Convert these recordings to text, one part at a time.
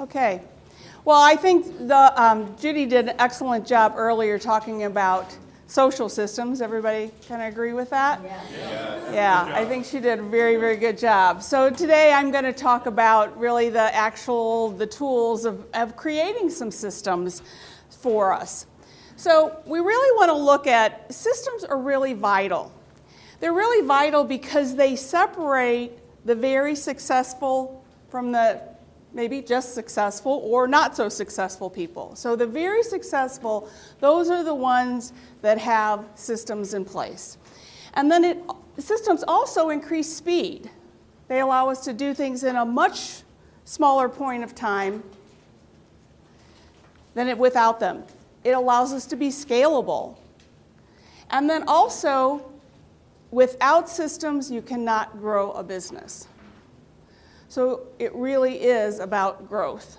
Okay. Well, I think Judy did an excellent job earlier talking about social systems. Everybody kind of agree with that? Yeah, I think she did a very, very good job. So today I'm going to talk about really the tools of creating some systems for us. So we really want to look at systems are really vital. They're really vital because they separate the very successful from the maybe just successful or not so successful people. So the very successful, those are the ones that have systems in place. And then systems also increase speed. They allow us to do things in a much smaller point of time than without them. It allows us to be scalable. And then also, without systems, you cannot grow a business. So it really is about growth.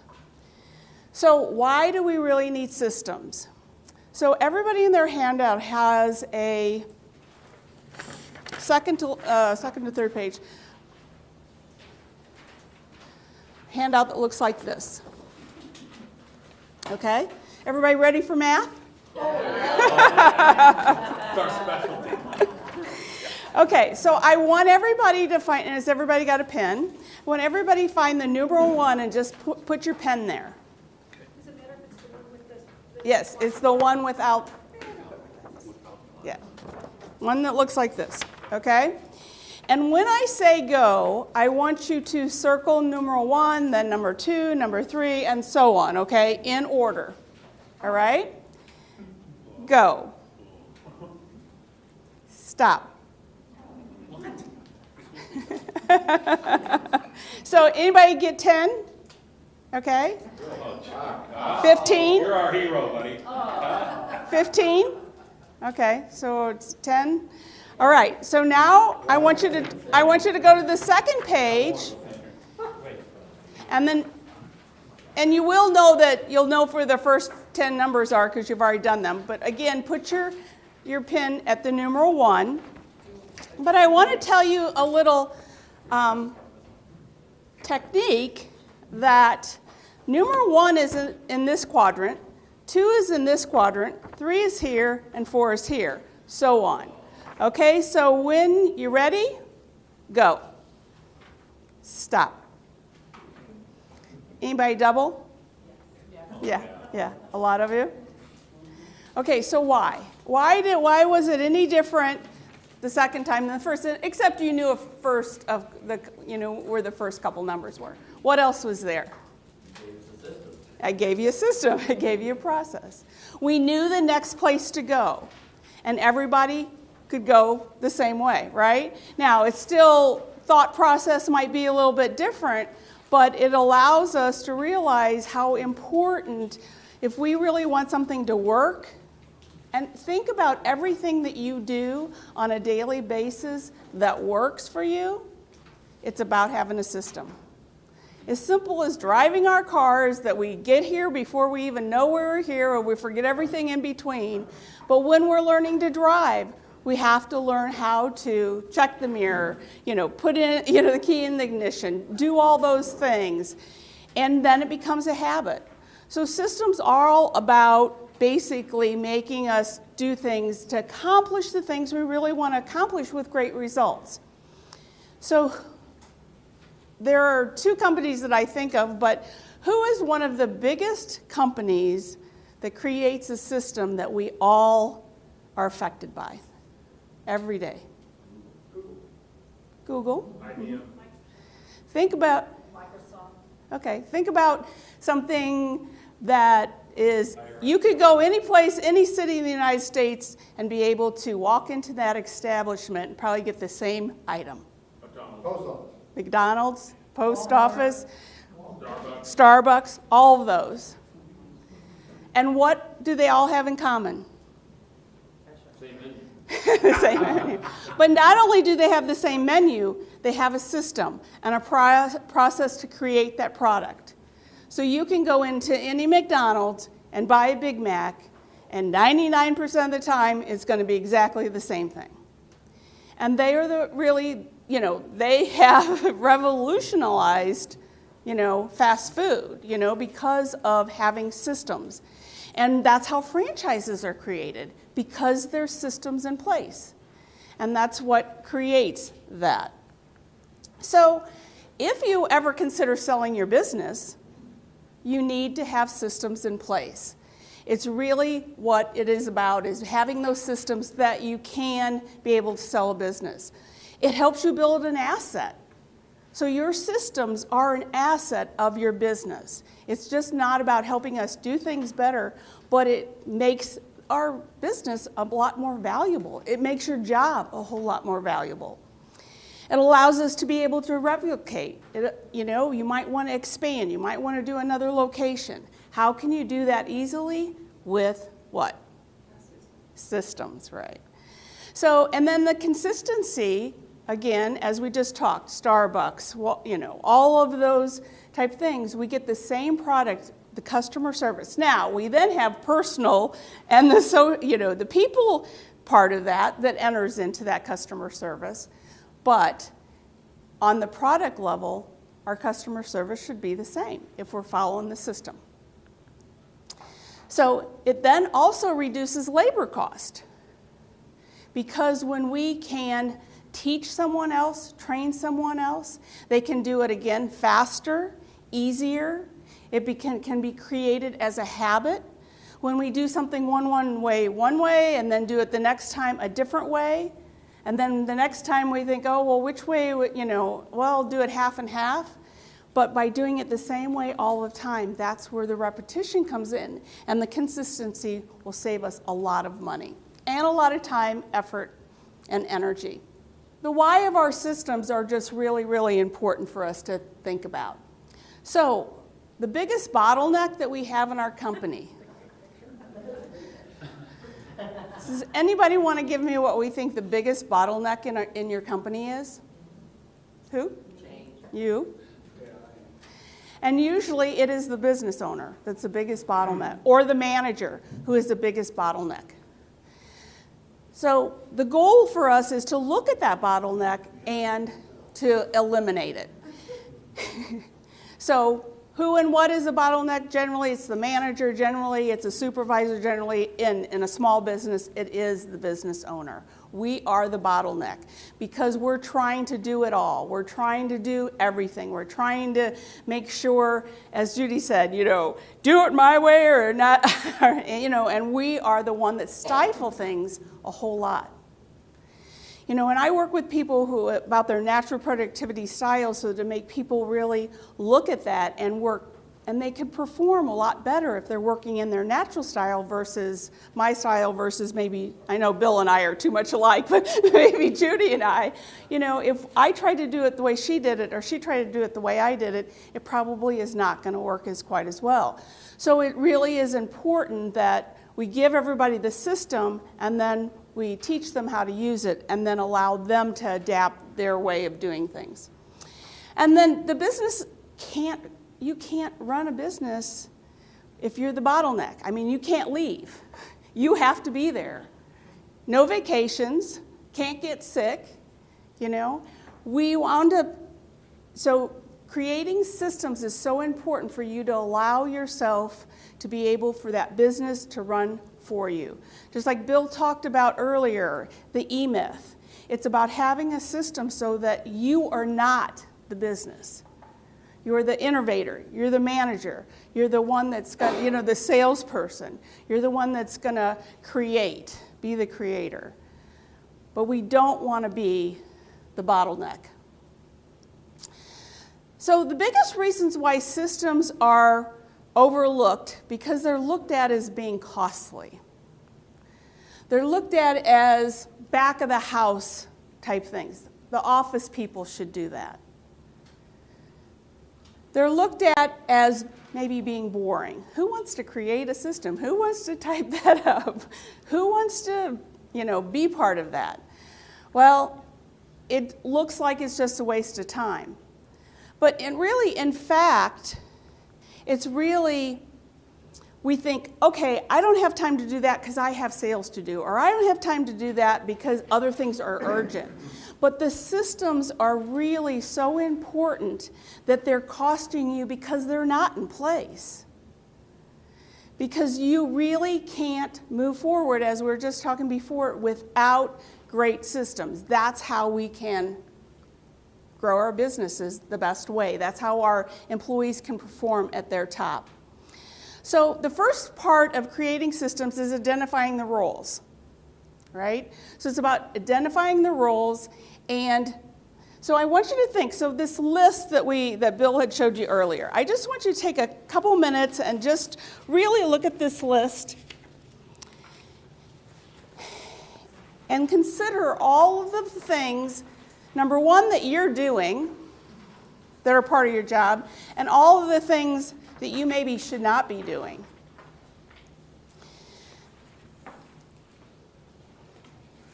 So why do we really need systems? So everybody in their handout has a second to third page handout that looks like this. Okay? Everybody ready for math? It's our specialty. Okay, so I want everybody to find, and has everybody got a pen? I want everybody to find the numeral 1 and just put your pen there. Is it better if it's the one with this? Yes, it's the one without, yeah, one that looks like this, okay? And when I say go, I want you to circle numeral 1, then number 2, number 3, and so on, okay, in order, all right? Go. Stop. So anybody get 10? Okay. 15? You're our hero, buddy. 15? Okay, so it's 10. All right, so now I want you to go to the second page. And you will know that you'll know where the first 10 numbers are because you've already done them. But again, put your pin at the numeral 1. But I want to tell you a little technique that numeral 1 is in this quadrant, 2 is in this quadrant, 3 is here, and 4 is here, so on. Okay, so when you're ready, go. Stop. Anybody double? Yeah, a lot of you. Okay, so why? Why was it any different the second time than the first? Except you knew where the first couple numbers were. What else was there? I gave you a system. I gave you a process. We knew the next place to go, and everybody could go the same way, right? Now, it's still, thought process might be a little bit different, but it allows us to realize how important, if we really want something to work, and think about everything that you do on a daily basis that works for you, it's about having a system. As simple as driving our cars, that we get here before we even know we're here, or we forget everything in between. But when we're learning to drive, we have to learn how to check the mirror, put in, the key in the ignition, do all those things, and then it becomes a habit. So systems are all about basically making us do things to accomplish the things we really want to accomplish with great results. So there are 2 companies that I think of, but who is one of the biggest companies that creates a system that we all are affected by every day? Google. IBM. Think about Microsoft. Okay, think about something that is, you could go any place, any city in the United States and be able to walk into that establishment and probably get the same item. McDonald's, post office, Starbucks, all of those. And what do they all have in common? Same menu. The same menu. But not only do they have the same menu, they have a system and a process to create that product. So you can go into any McDonald's and buy a Big Mac, and 99% of the time it's going to be exactly the same thing. And they are they have revolutionized fast food, because of having systems. And that's how franchises are created, because there's systems in place. And that's what creates that. So if you ever consider selling your business, you need to have systems in place. It's really what it is about, is having those systems that you can be able to sell a business. It helps you build an asset. So your systems are an asset of your business. It's just not about helping us do things better, but it makes our business a lot more valuable. It makes your job a whole lot more valuable. It allows us to be able to replicate. You might want to expand. You might want to do another location. How can you do that easily? With what? Systems, right. So, and then the consistency, again, as we just talked, Starbucks, all of those type things, we get the same product, the customer service. Now, we then have personal and the people part of that enters into that customer service. But on the product level, our customer service should be the same if we're following the system. So it then also reduces labor cost, because when we can teach someone else, train someone else, they can do it again faster, easier. It can be created as a habit. When we do something one way, and then do it the next time a different way, and then the next time we think, oh, well, which way, I'll do it half and half. But by doing it the same way all the time, that's where the repetition comes in. And the consistency will save us a lot of money and a lot of time, effort, and energy. The why of our systems are just really, really important for us to think about. So the biggest bottleneck that we have in our company. Does anybody want to give me what we think the biggest bottleneck in your company is? Who? You. And usually it is the business owner that's the biggest bottleneck, or the manager who is the biggest bottleneck. So the goal for us is to look at that bottleneck and to eliminate it. So who and what is a bottleneck? Generally, it's the manager. Generally, it's a supervisor. Generally, in a small business, it is the business owner. We are the bottleneck because we're trying to do it all. We're trying to do everything. We're trying to make sure, as Judy said, do it my way or not, and we are the one that stifle things a whole lot. And I work with people about their natural productivity style, so to make people really look at that and work, and they can perform a lot better if they're working in their natural style versus my style versus maybe, I know Bill and I are too much alike, but maybe Judy and I. If I tried to do it the way she did it or she tried to do it the way I did it, it probably is not going to work quite as well. So it really is important that we give everybody the system and then we teach them how to use it and then allow them to adapt their way of doing things. And then the business you can't run a business if you're the bottleneck. I mean, you can't leave. You have to be there. No vacations, can't get sick, We wound up, so creating systems is so important for you to allow yourself to be able for that business to run for you. Just like Bill talked about earlier, the E-Myth. It's about having a system so that you are not the business. You're the innovator. You're the manager. You're the one that's got, the salesperson. You're the one that's going to be the creator. But we don't want to be the bottleneck. So the biggest reasons why systems are overlooked, because they're looked at as being costly. They're looked at as back of the house type things. The office people should do that. They're looked at as maybe being boring. Who wants to create a system? Who wants to type that up? Who wants to, be part of that? Well, it looks like it's just a waste of time. But in fact, it's really, we think, okay, I don't have time to do that because I have sales to do, or I don't have time to do that because other things are urgent. But the systems are really so important that they're costing you because they're not in place. Because you really can't move forward, as we were just talking before, without great systems. That's how we can grow our businesses the best way. That's how our employees can perform at their top. So the first part of creating systems is identifying the roles, right? So it's about identifying the roles, and so I want you to think, so this list that Bill had showed you earlier, I just want you to take a couple minutes and just really look at this list and consider all of the things, number one, that you're doing that are part of your job, and all of the things that you maybe should not be doing.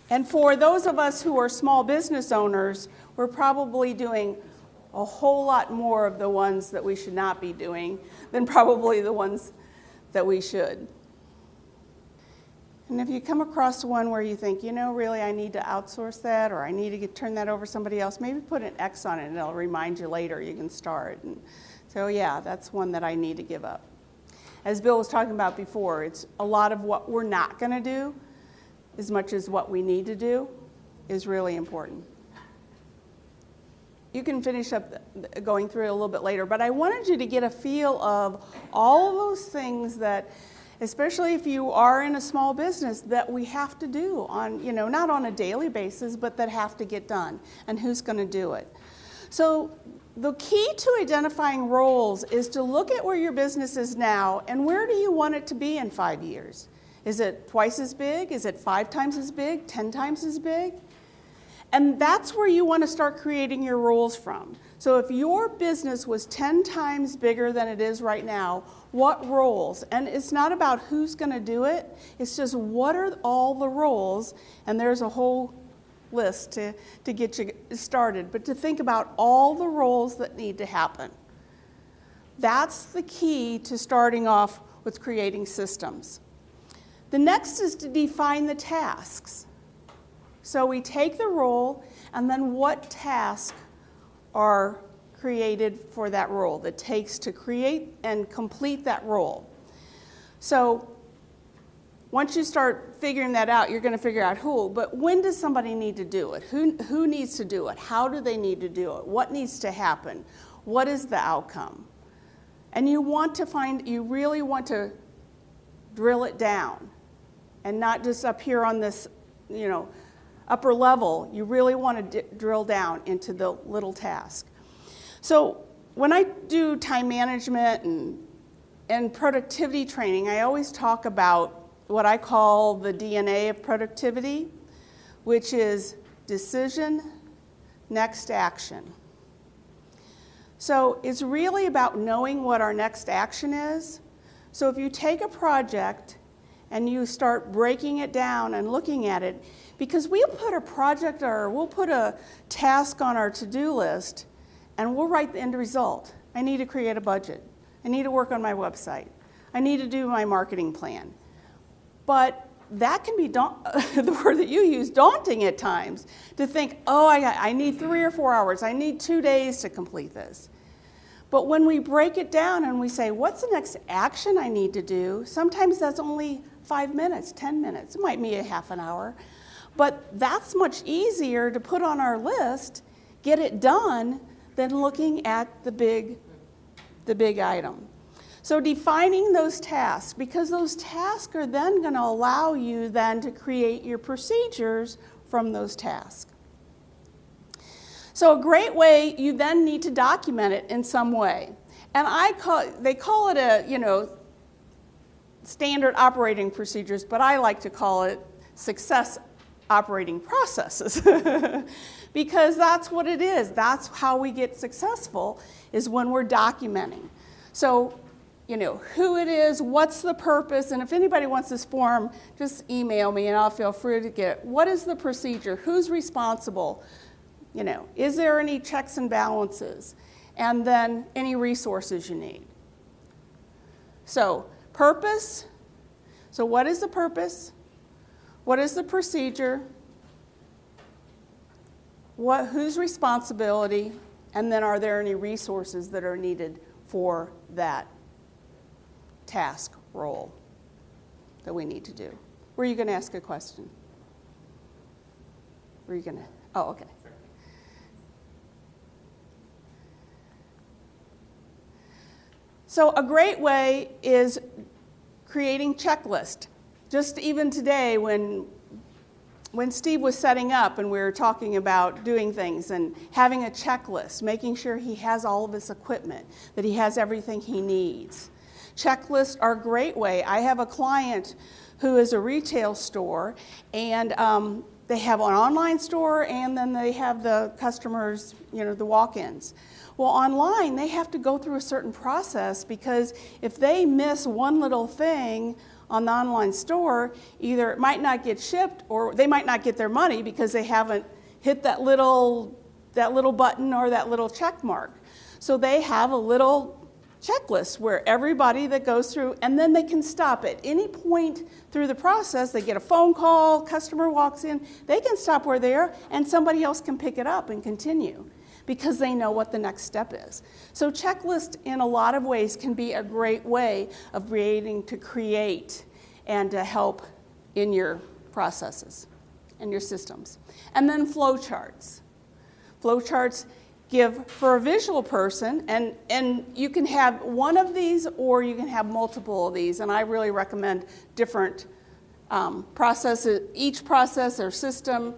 And for those of us who are small business owners, we're probably doing a whole lot more of the ones that we should not be doing than probably the ones that we should. And if you come across one where you think, really I need to outsource that, or I need to turn that over to somebody else, maybe put an X on it and it'll remind you later you can start. And so yeah, that's one that I need to give up. As Bill was talking about before, it's a lot of what we're not going to do as much as what we need to do is really important. You can finish up going through it a little bit later, but I wanted you to get a feel of all of those things that, especially if you are in a small business, that we have to do on, not on a daily basis, but that have to get done, and who's going to do it. So the key to identifying roles is to look at where your business is now and where do you want it to be in 5 years. Is it twice as big? Is it 5 times as big? 10 times as big? And that's where you want to start creating your roles from. So if your business was 10 times bigger than it is right now, what roles? And it's not about who's going to do it. It's just what are all the roles? And there's a whole list to get you started. But to think about all the roles that need to happen. That's the key to starting off with creating systems. The next is to define the tasks. So we take the role, and then what tasks are created for that role that takes to create and complete that role. So once you start figuring that out, you're going to figure out who, but when does somebody need to do it? Who needs to do it? How do they need to do it? What needs to happen? What is the outcome? And you really want to drill it down and not just up here on this, upper level. You really want to drill down into the little task. So when I do time management and productivity training, I always talk about what I call the DNA of productivity, which is decision, next action. So it's really about knowing what our next action is. So if you take a project and you start breaking it down and looking at it, because we'll put a project or we'll put a task on our to-do list and we'll write the end result. I need to create a budget. I need to work on my website. I need to do my marketing plan. But that can be, the word that you use, daunting at times, to think, I need 3 or 4 hours. I need 2 days to complete this. But when we break it down and we say, what's the next action I need to do? Sometimes that's only 5 minutes, 10 minutes. It might be a half an hour. But that's much easier to put on our list, get it done, than looking at the big item. So defining those tasks, because those tasks are then going to allow you then to create your procedures from those tasks. So a great way, you then need to document it in some way. And they call it a, standard operating procedures, but I like to call it success operating processes because that's what it is. That's how we get successful, is when we're documenting. So, who it is, what's the purpose, and if anybody wants this form, just email me and I'll feel free to get it. What is the procedure? Who's responsible? Is there any checks and balances? And then any resources you need. So, purpose. So what is the purpose? What is the procedure? whose responsibility, and then are there any resources that are needed for that task role that we need to do? Were you going to ask a question? Were you going to? Oh, okay. So a great way is creating checklist. Just even today when Steve was setting up and we were talking about doing things and having a checklist, making sure he has all of his equipment, that he has everything he needs. Checklists are a great way. I have a client who is a retail store, and they have an online store, and then they have the customers, the walk-ins. Well, online, they have to go through a certain process, because if they miss one little thing on the online store, either it might not get shipped or they might not get their money because they haven't hit that little button or that little check mark. So they have a little checklist where everybody that goes through, and then they can stop at any point through the process. They get a phone call, customer walks in, they can stop where they are, and somebody else can pick it up and continue, because they know what the next step is. So checklist in a lot of ways can be a great way of create and to help in your processes and your systems. And then flowcharts. Flowcharts give for a visual person, and you can have one of these or you can have multiple of these, and I really recommend different processes. Each process or system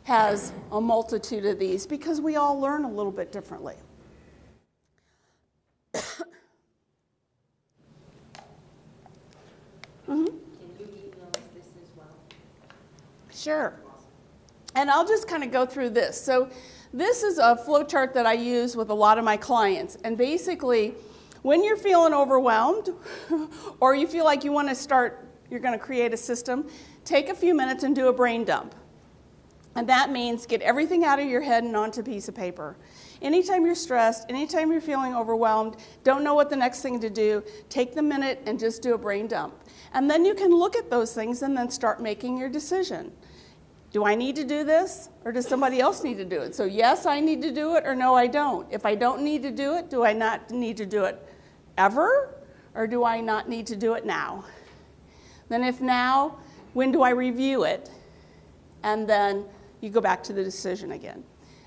has a multitude of these because we all learn a little bit differently. Can you email us this as well? Sure. And I'll just kind of go through this. So this is a flowchart that I use with a lot of my clients. And basically, when you're feeling overwhelmed or you feel like you want to start, you're going to create a system, take a few minutes and do a brain dump. And that means get everything out of your head and onto a piece of paper. Anytime you're stressed, anytime you're feeling overwhelmed, don't know what the next thing to do, take the minute and just do a brain dump. And then you can look at those things and then start making your decision. Do I need to do this, or does somebody else need to do it? So yes, I need to do it, or no, I don't. If I don't need to do it, do I not need to do it ever, or do I not need to do it now? Then if now, when do I review it? And then you go back to the decision again.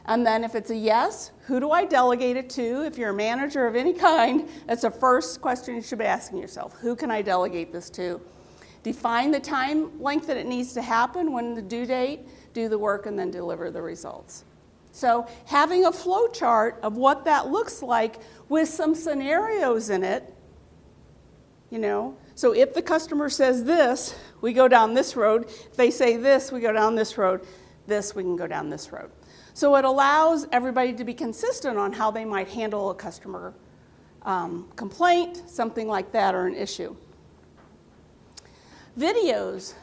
And then if it's a yes, who do I delegate it to? If you're a manager of any kind, that's the first question you should be asking yourself. Who can I delegate this to? Define the time length that it needs to happen, when the due date, do the work, and then deliver the results. So having a flow chart of what that looks like with some scenarios in it, So if the customer says this, we go down this road. If they say this, we go down this road. This, we can go down this road. So it allows everybody to be consistent on how they might handle a customer complaint, something like that, or an issue. Videos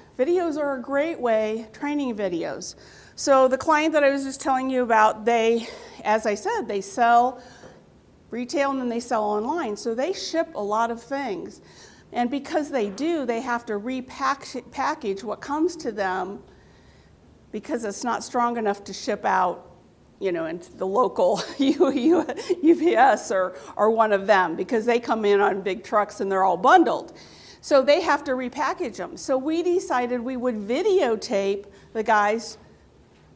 are a great way, training videos. So the client that I was just telling you about, as I said, they sell retail and then they sell online. So they ship a lot of things. And because they do, they have to repackage what comes to them, because it's not strong enough to ship out, into the local UPS or one of them, because they come in on big trucks and they're all bundled. So they have to repackage them. So we decided we would videotape the guys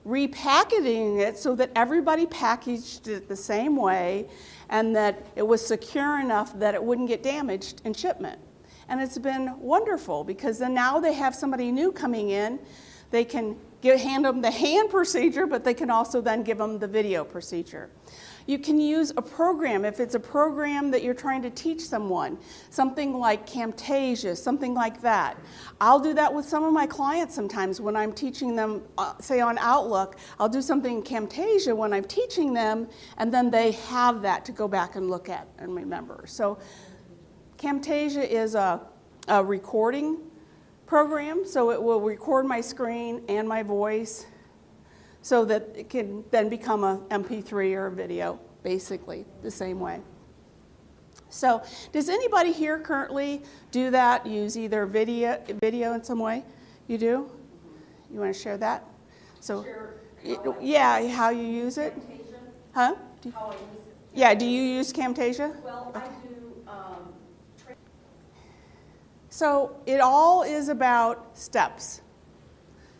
repackaging it so that everybody packaged it the same way and that it was secure enough that it wouldn't get damaged in shipment. And it's been wonderful, because then now they have somebody new coming in. They can hand them the hand procedure, but they can also then give them the video procedure. You can use a program if it's a program that you're trying to teach someone, something like Camtasia, something like that. I'll do that with some of my clients sometimes when I'm teaching them, say on Outlook. I'll do something in Camtasia when I'm teaching them, and then they have that to go back and look at and remember. So Camtasia is a recording program, so it will record my screen and my voice so that it can then become a MP3 or a video, basically the same way. So does anybody here currently do that, use either video in some way? You do? You want to share that? So Sure. Yeah, how you use it? Huh? How I use it. Yeah, do you use Camtasia? Well, I do, So it all is about steps.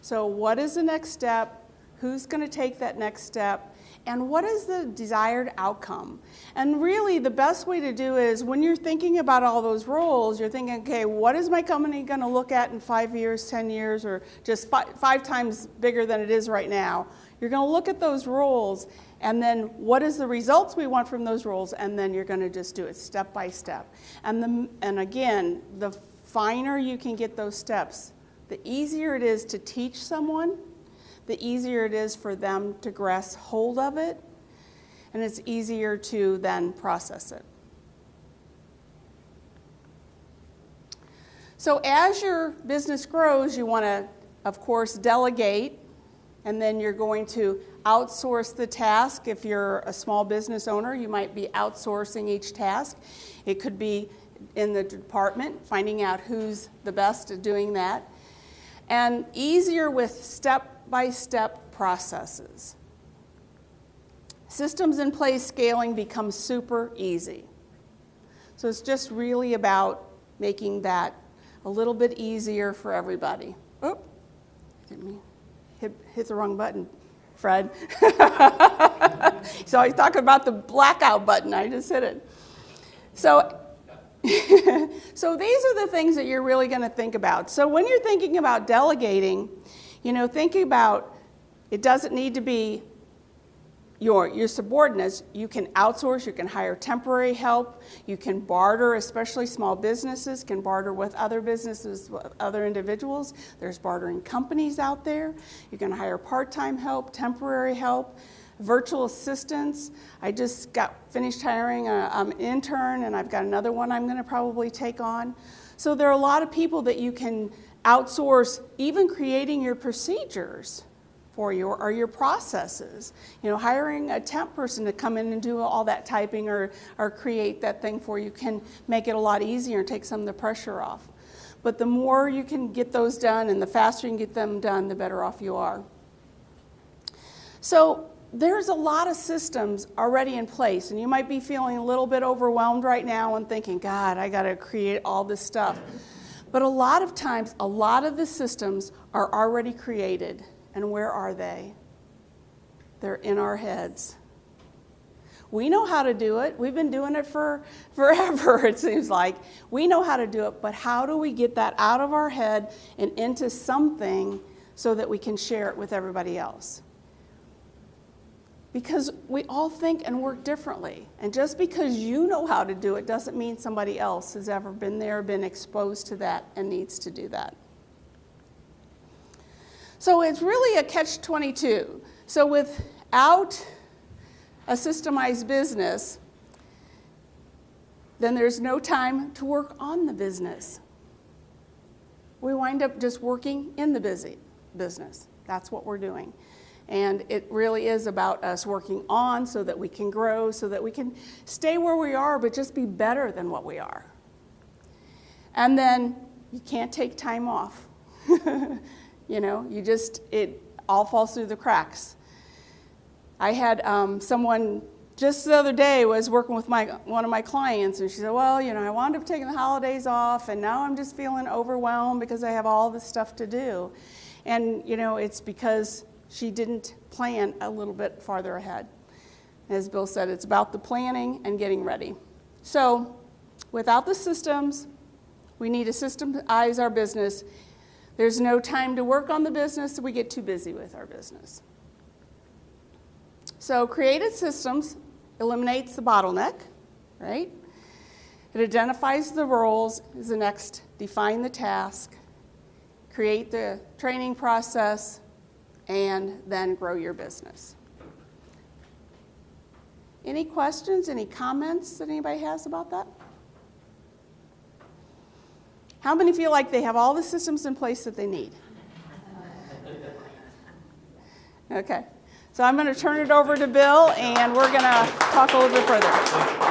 So what is the next step? Who's going to take that next step? And what is the desired outcome? And really the best way to do is when you're thinking about all those roles, you're thinking, okay, what is my company going to look at in 5 years, 10 years, or just five times bigger than it is right now? You're going to look at those roles, and then what is the results we want from those roles, and then you're going to just do it step by step. And again, the finer you can get those steps, the easier it is to teach someone, the easier it is for them to grasp hold of it, and it's easier to then process it. So as your business grows, you want to, of course, delegate, and then you're going to outsource the task. If you're a small business owner, you might be outsourcing each task. It could be in the department, finding out who's the best at doing that. And easier with step-by-step processes. Systems in place scaling becomes super easy. So it's just really about making that a little bit easier for everybody. Oh, didn't mean hit the wrong button, Fred. So he's talking about the blackout button. I just hit it. So so these are the things that you're really going to think about. So when you're thinking about delegating, thinking about it doesn't need to be your subordinates. You can outsource, you can hire temporary help, you can barter, especially small businesses can barter with other businesses, with other individuals. There's bartering companies out there. You can hire part-time help, temporary help, virtual assistants. I just got finished hiring an intern, and I've got another one I'm going to probably take on. So there are a lot of people that you can outsource, even creating your procedures for you or your processes. Hiring a temp person to come in and do all that typing or create that thing for you can make it a lot easier and take some of the pressure off. But the more you can get those done and the faster you can get them done, the better off you are. So there's a lot of systems already in place, and you might be feeling a little bit overwhelmed right now and thinking, God, I got to create all this stuff. But a lot of times, a lot of the systems are already created. And where are they? They're in our heads. We know how to do it. We've been doing it for forever, it seems like. We know how to do it, but how do we get that out of our head and into something so that we can share it with everybody else? Because we all think and work differently. And just because you know how to do it doesn't mean somebody else has ever been there, been exposed to that, and needs to do that. So it's really a catch-22. So without a systemized business, then there's no time to work on the business. We wind up just working in the business. That's what we're doing. And it really is about us working on so that we can grow, so that we can stay where we are, but just be better than what we are. And then you can't take time off. It all falls through the cracks. I had someone just the other day was working with one of my clients, and she said, well, I wound up taking the holidays off, and now I'm just feeling overwhelmed because I have all this stuff to do. And, it's because she didn't plan a little bit farther ahead. As Bill said, it's about the planning and getting ready. So without the systems, we need to systemize our business. There's no time to work on the business, so we get too busy with our business. So created systems eliminates the bottleneck, right? It identifies the roles is the next, define the task, create the training process, and then grow your business. Any questions, any comments that anybody has about that? How many feel like they have all the systems in place that they need? Okay, so I'm going to turn it over to Bill, and we're going to talk a little bit further.